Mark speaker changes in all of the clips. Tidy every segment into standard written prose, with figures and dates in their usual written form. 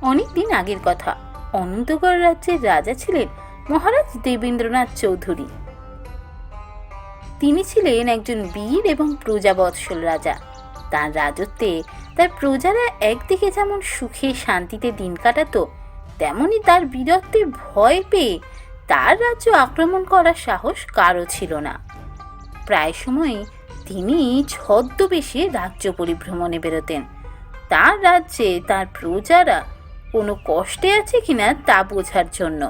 Speaker 1: অনেক দিন আগের কথা। অনন্তগড় রাজ্যের রাজা ছিলেন মহারাজ দেবেন্দ্রনাথ চৌধুরী। তিনি ছিলেন একজন বীর এবং প্রজাবৎসল রাজা। তার রাজত্বে তার প্রজারা একদিকে যেমন সুখে শান্তিতে দিন কাটাতো, তেমনি তার বীরত্বে ভয় পেয়ে তার রাজ্য আক্রমণ করার সাহস কারও ছিল না। প্রায় সময়ই তিনি ছদ্মবেশে রাজ্য পরিভ্রমণে বেরোতেন, তার রাজ্যে তার প্রজারা কোনো কষ্টে আছে কিনা তা বোঝার জন্য।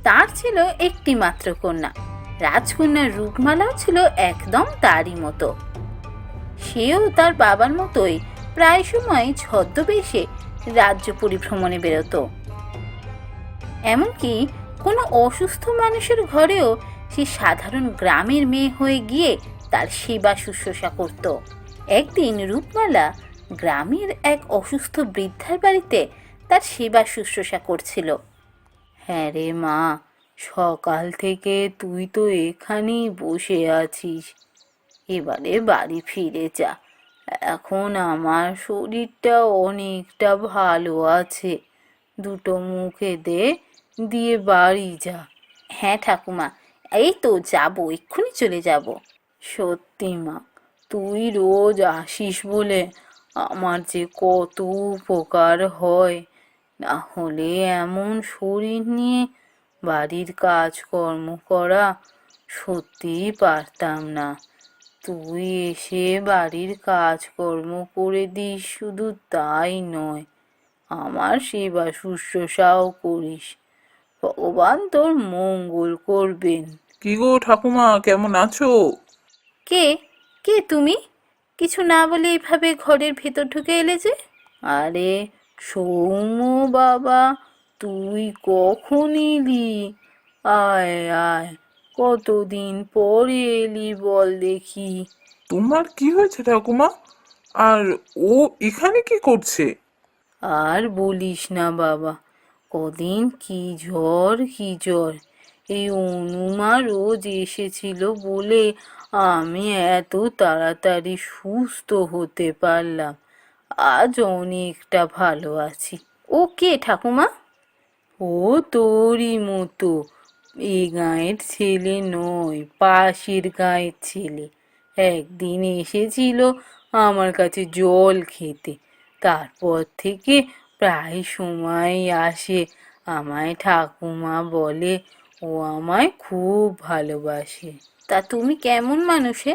Speaker 1: তার ছিল একটি মাত্র কন্যা, রাজকন্যার রূপমালাও ছিল একদম তারই মতো। সেও তার বাবার মতোই প্রায় সময় ছদ্মবেশে রাজ্য পরিভ্রমণে বেরোতো। এমনকি কোনো অসুস্থ মানুষের ঘরেও সে সাধারণ গ্রামের মেয়ে হয়ে গিয়ে তার সেবা শুশ্রূষা করত। একদিন রূপমালা গ্রামের এক অসুস্থ বৃদ্ধার বাড়িতে তার সেবা শুশ্রূষা করছিল। হ্যাঁ রে মা, সকাল থেকে তুই তো এখানেই বসে আছিস, এবারে বাড়ি ফিরে যা। এখন আমার শরীরটা অনেকটা ভালো আছে, দুটো মুখে দে, দিয়ে বাড়ি যা। হ্যাঁ ঠাকুমা, এই তো যাবো, এক্ষুনি চলে যাব। সত্যি মা, তুই রোজ আসিস বলে আমার যে কত উপকার হয়, না হলে এমন শরীর নিয়ে বাড়ির কাজকর্ম করা সত্যিই পারতাম না। তুই এসে বাড়ির কাজকর্ম করে দিস, শুধু তাই নয়, আমার সেবা শুশ্রূষাও করিস। ভগবান তোর মঙ্গল করবেন।
Speaker 2: কি গো ঠাকুমা, কেমন আছো?
Speaker 1: কে কে তুমি? কিছু না বলে এইভাবে ঘরের ভেতর ঢুকে এলে যে? আরে সৌম্য বাবা, তুই কখন এলি? আয় আয়, কতদিন পরে এলি বল দেখি।
Speaker 2: তোমার কি হয়েছে ঠাকুমা? আর ও এখানে কি করছে?
Speaker 1: আর বলিস না বাবা, কদিন কি জ্বর কি জ্বর। এই অনুমা রোজ এসেছিল বলে আমি এত তাড়াতাড়ি সুস্থ হতে পারলাম। আজ অনেকটা ভালো আছি। ও কে ঠাকুমা? ও তোরই মতো, এ গাঁয়ের ছেলে নয়, পাশের গাঁয়ের ছেলে। একদিন এসেছিল আমার কাছে জল খেতে, তারপর থেকে প্রায় সময় আসে। আমায় ঠাকুমা বলে, ও আমায় খুব ভালোবাসে। তা তুমি কেমন মানুষে,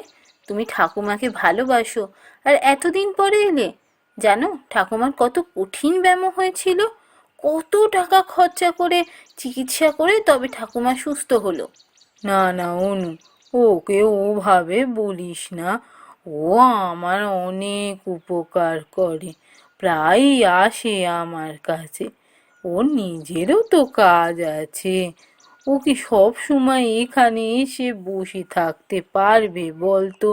Speaker 1: তুমি ঠাকুমাকে ভালোবাসো আর এতদিন পরে এলে? জানো ঠাকুমার কত কঠিন ব্যামো হয়েছিল, কত টাকা খরচা করে চিকিৎসা করে তবে ঠাকুমা সুস্থ হলো। না না অনু, ওকে ওভাবে বলিস না। ও আমার অনেক উপকার করে, প্রায়ই আসে আমার কাছে। ওর নিজেরও তো কাজ আছে, ও কি সব সময় এখানে এসে বসে থাকতে পারবে বলতো?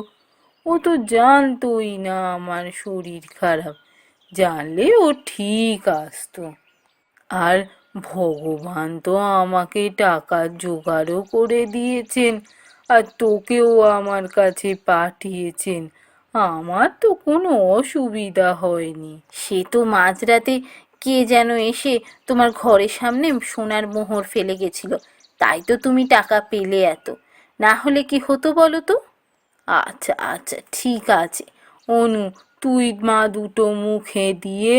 Speaker 1: ও তো জানতোই না আমার শরীর খারাপ, জানলে ও ঠিক আসতো। আর ভগবান তো আমাকে টাকার জোগাড়ও করে দিয়েছেন, আর তোকেও আমার কাছে পাঠিয়েছেন। আমার তো কোনো অসুবিধা হয়নি। সে তো মাঝরাতে কে যেন এসে তোমার ঘরের সামনে সোনার মোহর ফেলে গেছিল, তাই তো তুমি টাকা পেলে এত। না হলে কি হতো বলো তো? আচ্ছা আচ্ছা, ঠিক আছে অনু, তুই মা দুটো মুখে দিয়ে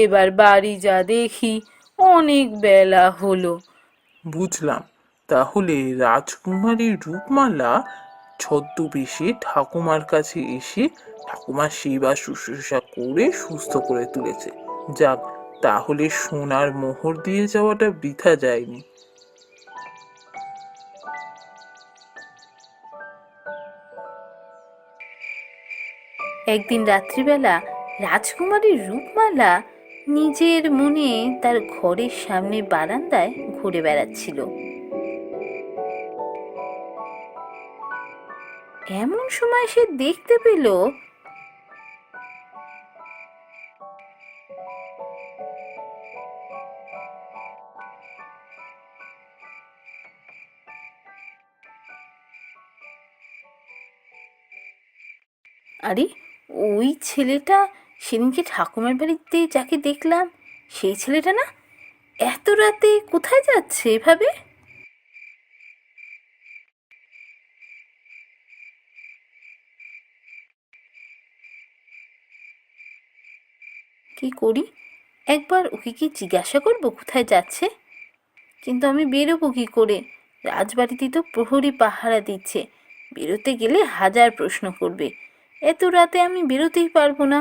Speaker 1: এবার বাড়ি যা দেখি, অনেক বেলা হলো।
Speaker 2: বুঝলাম, তাহলে রাজকুমারী রূপমালা ছদ্মবেশে ঠাকুমার কাছে এসে ঠাকুমার সেবা শুশ্রূষা করে সুস্থ করে তুলেছে। যাক, তাহলে সোনার মোহর দিয়ে যাওয়াটা বৃথা যায়নি।
Speaker 1: একদিন রাত্রিবেলা রাজকুমারী রূপমালা নিজের মনে তার ঘরের সামনে বারান্দায় ঘুরে বেড়াচ্ছিল। এমন সময় সে দেখতে পেল, আরে ওই ছেলেটা সেদিনকে ঠাকুমার বাড়িতে যাকে দেখলাম, সেই ছেলেটা না? এত রাতে কোথায় যাচ্ছে এভাবে? কি করি, একবার ওকে কি জিজ্ঞাসা করবো কোথায় যাচ্ছে? কিন্তু আমি বেরোবো কি করে? রাজবাড়িতে তো প্রহরী পাহারা দিচ্ছে, বেরোতে গেলে হাজার প্রশ্ন করবে। এত রাতে আমি বেরোতেই পারবো না।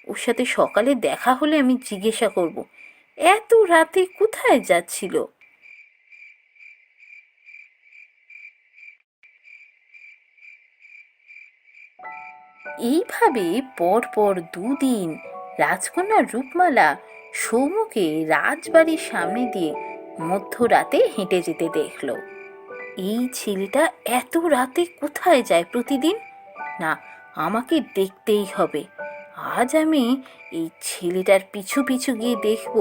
Speaker 1: ওর সাথে সকালে দেখা হলে আমি জিজ্ঞাসা করব, এত রাতে কোথায় যাচ্ছিল। এইভাবে পরপর দুদিন রাজকন্যা রূপমালা সৌমকে রাজবাড়ির সামনে দিয়ে মধ্যরাতে হেঁটে যেতে দেখল। এই ছেলেটা এত রাতে কোথায় যায় প্রতিদিন? না, আমাকে দেখতেই হবে। আজ আমি এই ছেলেটার পিছু পিছু গিয়ে দেখব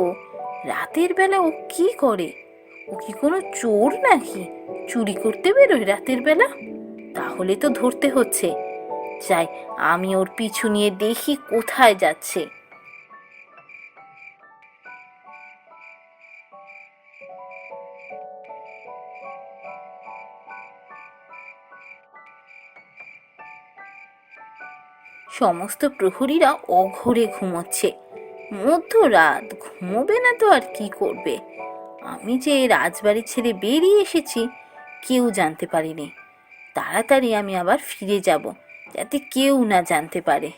Speaker 1: রাতের বেলা ও কি করে। ও কি কোনো চোর নাকি? চুরি করতে বেরোয় রাতের বেলা? তাহলে তো ধরতে হচ্ছে। যাই, আমি ওর পিছু নিয়ে দেখি কোথায় যাচ্ছে। সমস্ত প্রহরীরা অঘোরে ঘুমোচ্ছে। মধ্যরাত, ঘুমোবে না তো আর কি করবে? আমি যে রাজবাড়ি ছেড়ে বেরিয়ে এসেছি কেউ জানতে পারেনি। তাড়াতাড়ি আমি আবার ফিরে যাব, যাতে কেউ না জানতে পারে।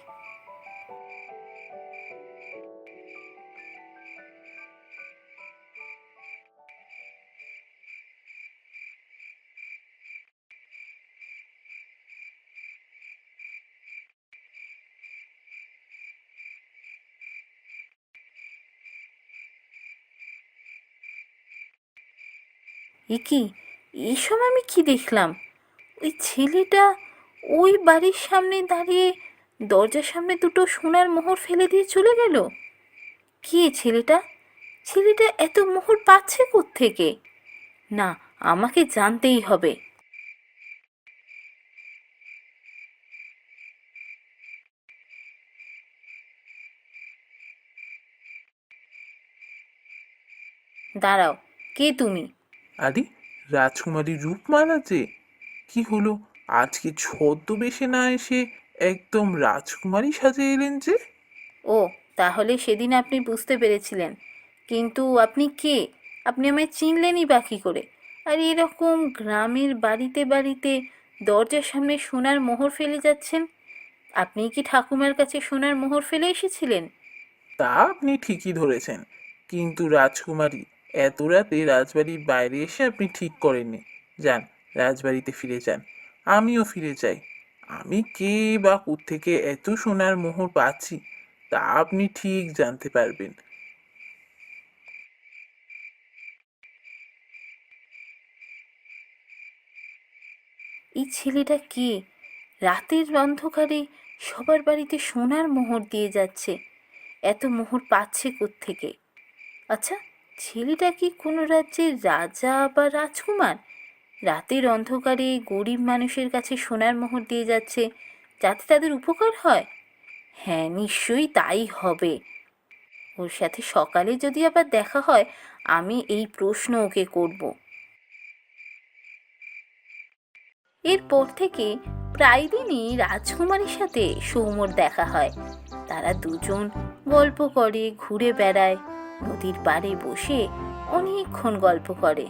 Speaker 1: এ কি, এসব আমি কি দেখলাম? ওই ছেলেটা ওই বাড়ির সামনে দাঁড়িয়ে দরজার সামনে দুটো সোনার মোহর ফেলে দিয়ে চলে গেল। কে ছেলেটা? ছেলেটা এত মোহর পাচ্ছে কোত্থেকে? না, আমাকে জানতেই হবে। দাঁড়াও, কে তুমি?
Speaker 2: আরে, রাজকুমারী রূপমালা যে! কি হলো, আজকে ছদ্মবেশে না এসে একদম রাজকুমারী সাজে এলেন যে?
Speaker 1: ও, তাহলে সেদিন আপনি বুঝতে পেরেছিলেন। কিন্তু আপনি কে? আপনি আমায় চিনলেনই বা কী করে? আর এরকম গ্রামের বাড়িতে বাড়িতে দরজার সামনে সোনার মোহর ফেলে যাচ্ছেন? আপনি কি ঠাকুমার কাছে সোনার মোহর ফেলে এসেছিলেন?
Speaker 2: তা আপনি ঠিকই ধরেছেন, কিন্তু রাজকুমারী, এত রাতে রাজবাড়ির বাইরে এসে আপনি ঠিক করেননি। যান, রাজবাড়িতে ফিরে যান। আমিও ফিরে যাই। আমি কে বা কোত্থেকে এত সোনার মোহর পাচ্ছি তা আপনি ঠিক জানতে পারবেন।
Speaker 1: এই ছেলেটা কে? রাতের অন্ধকারে সবার বাড়িতে সোনার মোহর দিয়ে যাচ্ছে। এত মোহর পাচ্ছে কোত্থেকে? আচ্ছা, ছেলেটা কি কোনো রাজ্যের রাজা বা রাজকুমার? রাতের অন্ধকারে গরিব মানুষের কাছে সোনার মোহর দিয়ে যাচ্ছে যাতে তাদের উপকার হয়। হ্যাঁ, নিশ্চয়ই তাই হবে। ওর সাথে সকালে যদি আবার দেখা হয়, আমি এই প্রশ্ন ওকে করব। এরপর থেকে প্রায় দিনই রাজকুমারীর সাথে সৌম্যর দেখা হয়। তারা দুজন গল্প করে, ঘুরে বেড়ায়, নদীর পাড়ে বসে অনেকক্ষণ গল্প করে।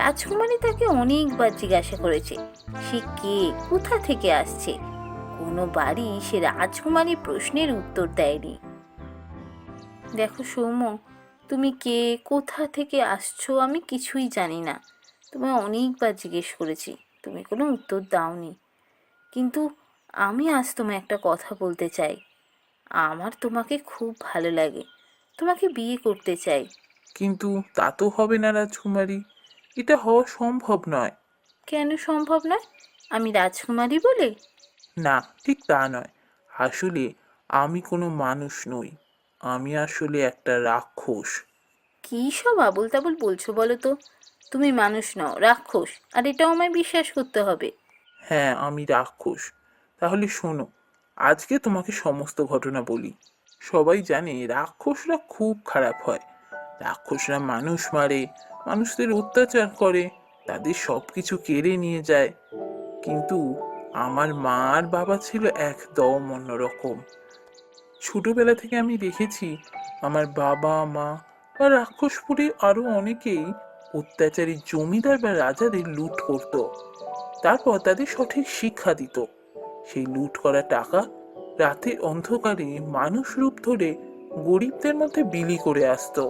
Speaker 1: রাজকুমারী তাকে অনেকবার জিজ্ঞাসা করেছে সে কে, কোথা থেকে আসছে। কোনো বাড়ি সে রাজকুমারী প্রশ্নের উত্তর দেয়নি। দেখো সৌম্য, তুমি কে, কোথা থেকে আসছো আমি কিছুই জানি না। তোমায় অনেকবার জিজ্ঞেস করেছি, তুমি কোনো উত্তর দাওনি। কিন্তু আমি আজ তোমায় একটা কথা বলতে চাই। আমার তোমাকে খুব ভালো লাগে, তোমাকে বিয়ে করতে চাই।
Speaker 2: কিন্তু তা তো হবে না রাজকুমারী, এটা হওয়া সম্ভব নয়।
Speaker 1: কেন সম্ভব নয়? আমি রাজকুমারী বলে?
Speaker 2: না, ঠিক তা নয়। আসলে আমি কোনো মানুষ নই, আমি আসলে একটা রাক্ষস।
Speaker 1: কী সব আবোল তাবোল বলছো বলো তো? তুমি মানুষ নও, রাক্ষস, আর এটাও আমায় বিশ্বাস করতে হবে?
Speaker 2: হ্যাঁ, আমি রাক্ষস। তাহলে শোনো, আজকে তোমাকে সমস্ত ঘটনা বলি। সবাই জানে রাক্ষসরা খুব খারাপ হয়। রাক্ষসরা মানুষ মারে, মানুষদের অত্যাচার করে, তাদের সবকিছু কেড়ে নিয়ে যায়। কিন্তু আমার মা আর বাবা ছিল একদম অন্যরকম। ছোটবেলা থেকে আমি দেখেছি আমার বাবা মা বা রাক্ষসপুরী আরো অনেকেই অত্যাচারী জমিদার বা রাজাদের লুট করত, তারপর তাদের সঠিক শিক্ষা দিত। সেই লুট করা টাকা রাতের অন্ধকারে মানুষ রূপ ধরে গরিবদের মধ্যে বিলি করে আসতো।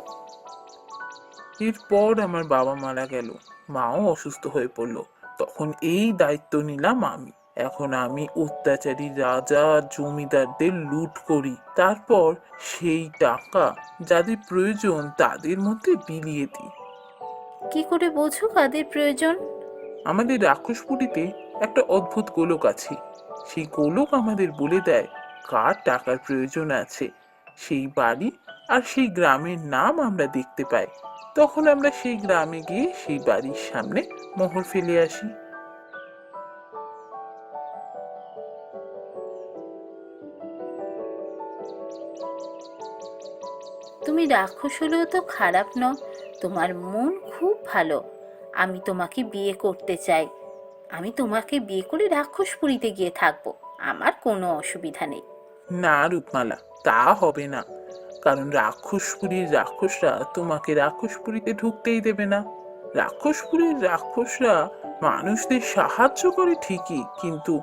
Speaker 2: এরপর আমার বাবা মারা গেল, মাও অসুস্থ হয়ে পড়লো। তখন এই দায়িত্ব নিলাম আমি। এখন আমি অত্যাচারী রাজা আর জমিদারদের লুট করি, তারপর সেই টাকা যাদের প্রয়োজন তাদের মধ্যে বিলিয়ে দিই।
Speaker 1: কি করে বোঝো কাদের প্রয়োজন?
Speaker 2: আমাদের রাক্ষসপুরীতে একটা অদ্ভুত গোলক আছে। সেই গোলক আমাদের বলে দেয় কার টাকার প্রয়োজন আছে। সেই বাড়ি আর সেই গ্রামের নাম আমরা দেখতে পাই। তখন আমরা সেই গ্রামে গিয়ে সেই বাড়ির সামনে মোহর ফেলে আসি।
Speaker 1: তুমি রাক্ষস হলেও তো খারাপ নও, তোমার মন খুব ভালো। আমি তোমাকে বিয়ে করতে চাই। আমি তোমাকে বিয়ে করে রাক্ষসপুরীতে গিয়ে থাকবো, আমার কোনো অসুবিধা নেই।
Speaker 2: না রূপমালা, তা হবে না। কারণ রাক্ষসপুরীর রাক্ষসরা তোমাকে রাক্ষসপুরীতে ঢুকতেই দেবে না। রাক্ষসপুরীর রাক্ষসরা মানুষদের সাহায্য করে ঠিকই, কিন্তু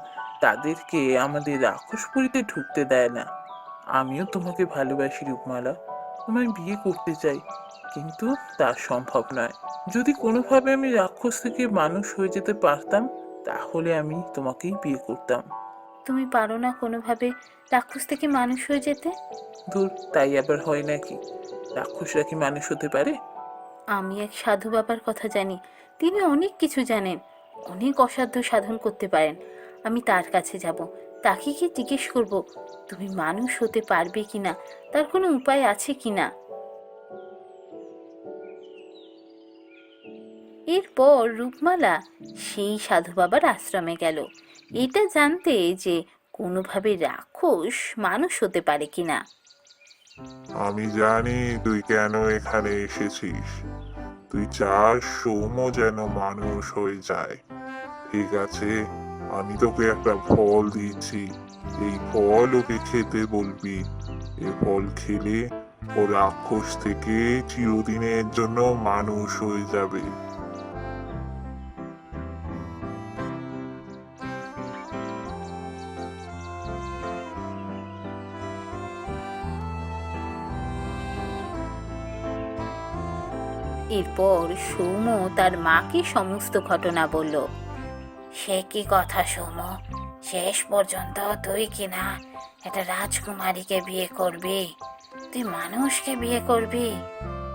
Speaker 2: তাদেরকে আমাদের রাক্ষসপুরীতে ঢুকতে দেয় না। আমিও তোমাকে ভালোবাসি রূপমালা, তোমায় বিয়ে করতে চাই, কিন্তু তা সম্ভব নয়। যদি কোনোভাবে আমি রাক্ষস থেকে মানুষ হয়ে যেতে পারতাম, তাহলে আমি তোমাকেই বিয়ে করতাম।
Speaker 1: তুমি পারো না কোনোভাবে রাক্ষস থেকে মানুষ হয়ে যেতে?
Speaker 2: ধুর, তাই আবার হয় নাকি? রাক্ষসরা কি মানুষ হতে পারে?
Speaker 1: আমি এক সাধু বাবার কথা জানি, তিনি অনেক কিছু জানেন, অনেক অসাধ্য সাধন করতে পারেন। আমি তার কাছে যাব, তাকে কি জিজ্ঞেস করব তুমি মানুষ হতে পারবে কিনা, তার কোনো উপায় আছে কিনা। এরপর রূপমালা সেই সাধু বাবার আশ্রমে গেল, এটা জানতে যে কোনোভাবে রাক্ষস মানুষ হতে পারে কিনা।
Speaker 3: আমি জানি তুই কেন এখানে এসেছিস। তুই চাস সৌম্য যেন মানুষ হয়ে যায়। ঠিক আছে, আমি তোকে একটা ফল দিচ্ছি। এই ফল ওকে খেতে বলবি। এ ফল খেলে ও রাক্ষস থেকে চিরদিনের জন্য মানুষ হয়ে যাবে।
Speaker 1: এরপর সৌম্য তার মাকে সমস্ত ঘটনা বলল। সে কি কথা সৌম্য, শেষ পর্যন্ত তুই কিনা একটা রাজকুমারীকে বিয়ে করবি? তুই মানুষকে বিয়ে করবি?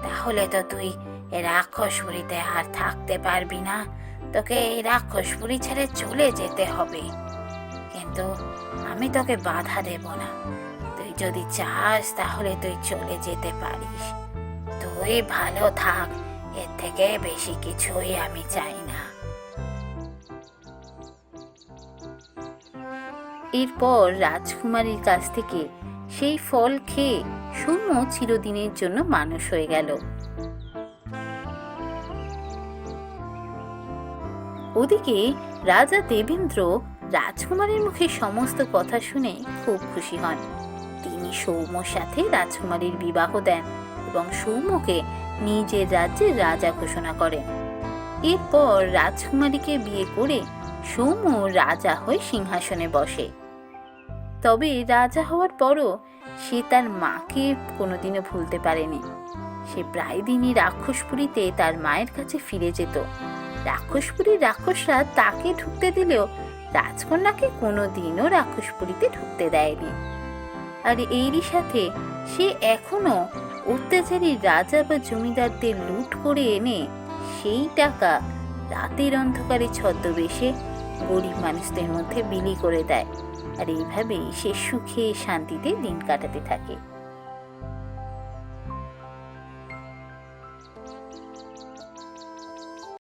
Speaker 1: তাহলে তো তুই এই রাক্ষসপুরীতে আর থাকতে পারবি না, তোকে এই রাক্ষসপুরী ছেড়ে চলে যেতে হবে। কিন্তু আমি তোকে বাধা দেব না, তুই যদি চাস তাহলে তুই চলে যেতে পারিস। তুই ভালো থাক, এর থেকে বেশি কিছুই আমি চাই না। এরপর রাজকুমারীর কাছ থেকে সেই ফল খেয়ে সৌম্য চিরদিনের জন্য মানুষ হয়ে গেল। ওদিকে রাজা দেবেন্দ্র রাজকুমারীর মুখে সমস্ত কথা শুনে খুব খুশি হন। তিনি সৌম্যর সাথে রাজকুমারীর বিবাহ দেন এবং সৌম্যকে নিজের রাজ্যের রাজা ঘোষণা করেন। এরপর রাজকুমারীকে বিয়ে করে সৌম্য রাজা হয়ে সিংহাসনে বসে। তবে রাজা হওয়ার পরও সে তার মাকে কোনোদিনও ভুলতে পারেনি। সে প্রায় দিনই রাক্ষসপুরীতে তার মায়ের কাছে ফিরে যেত। রাক্ষসপুরীর রাক্ষসরা তাকে ঢুকতে দিলেও রাজকন্যাকে কোনোদিনও রাক্ষসপুরীতে ঢুকতে দেয়নি। আর এরই সাথে সে এখনো অত্যাচারী রাজা বা জমিদারদের লুট করে এনে সেই টাকা রাতের অন্ধকারে ছদ্মবেশে গরিব মানুষদের মধ্যে বিলি করে দেয়। আর এইভাবেই সে সুখে শান্তিতে দিন কাটাতে থাকে।